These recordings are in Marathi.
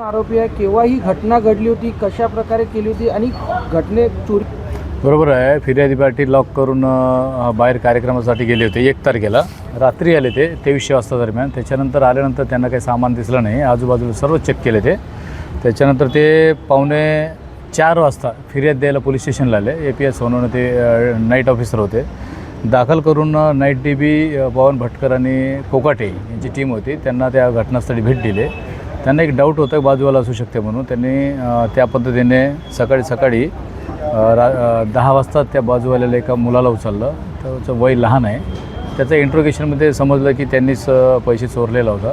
आरोपी आहे, केव्हा ही घटना घडली होती, कशा प्रकारे केली होती आणि घटने चोरी. बरोबर आहे. फिर्यादी पार्टी लॉक करून बाहेर कार्यक्रमासाठी गेले होते 1 तारखेला. रात्री आले ते 2300 वाजता दरम्यान. त्याच्यानंतर आल्यानंतर त्यांना काही सामान दिसलं नाही. आजूबाजूला सर्व चेक केले ते. त्याच्यानंतर ते 3:45 वाजता फिर्याद द्यायला पोलीस स्टेशनला आले. APS सोनवणे ते नाईट ऑफिसर होते. दाखल करून नाईट DB पवन भटकर आणि कोकाटे यांची टीम होती. त्यांना त्या घटनास्थळी भेट दिली. त्यांना एक डाऊट होता बाजूवाला असू शकते म्हणून त्यांनी त्या पद्धतीने सकाळी 10 वाजता त्या बाजूवाल्याला एका मुलाला उचललं. त्याचं वय लहान आहे. त्याचं इंट्रोगेशनमध्ये समजलं की त्यांनीच पैसे चोरलेला होता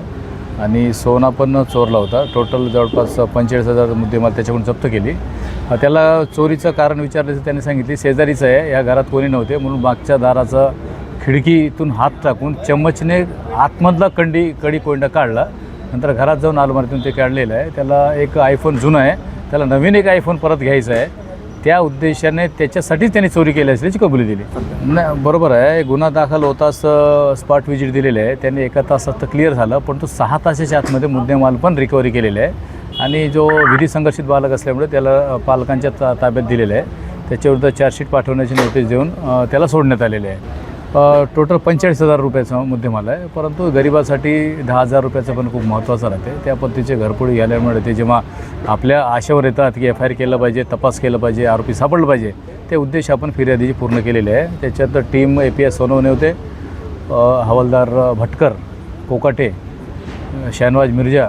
आणि सोना पण चोरला होता. टोटल जवळपास 45,000 मुद्देमाल त्याच्याकडून जप्त केली. त्याला चोरीचं कारण विचारलं तर त्यांनी सांगितली शेजारीचं आहे, या घरात कोणी नव्हते म्हणून मागच्या दाराचा खिडकीतून हात टाकून चम्मचने आतमधला कडी कोंडा काढला. नंतर घरात जाऊन अलमारीतून ते काढलेलं आहे. त्याला एक आयफोन जुना आहे, त्याला नवीन एक आयफोन परत घ्यायचा आहे. त्या उद्देशाने त्याच्यासाठीच त्यांनी चोरी केली असल्याची कबुली दिली. नाही, बरोबर आहे. गुन्हा दाखल होताच स्पॉट व्हिजिट दिलेले आहे. त्यांनी 1 तासात तर क्लिअर झालं, पण तो 6 तासाच्या आतमध्ये मुद्देमाल पण रिकव्हरी केलेले आहे आणि जो विधी संघर्षित बालक असल्यामुळे त्याला पालकांच्या ताब्यात दिलेलं आहे. त्याच्याविरुद्ध चार्जशीट पाठवण्याची नोटीस देऊन त्याला सोडण्यात आलेले आहे. टोटल 45,000 रुपयाचा मुद्देमाल आहे, परंतु गरिबासाठी 10,000 रुपयाचं पण खूप महत्त्वाचं राहते. त्या पद्धतीचे घरपोळी गेल्यामुळे ते जेव्हा आपल्या आशेवर येतात की FIR केलं पाहिजे, तपास केलं पाहिजे, आरोपी सापडलं पाहिजे, ते उद्देश आपण फिर्यादीची पूर्ण केलेले आहे. त्याच्यात टीम APS सोनवणे होते, हवालदार भटकर, कोकाटे, शाहनवाज मिर्जा,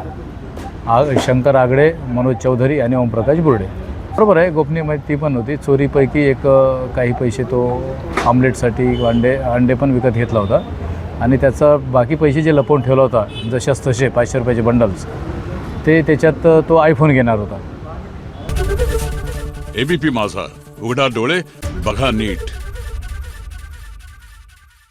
शंकर आगडे, मनोज चौधरी आणि ओमप्रकाश बुर्डे. बरोबर आहे. गोपनीय माहिती पण होती. चोरीपैकी काही पैसे तो आमलेटसाठी अंडे पण विकत घेतला होता आणि त्याचा बाकी पैसे जे लपवून ठेवला होता जशाच तसे 500 रुपयाचे बंडल्स, ते त्याच्यात तो आयफोन घेणार होता. ABP माझा, उघडा डोळे बघा नीट.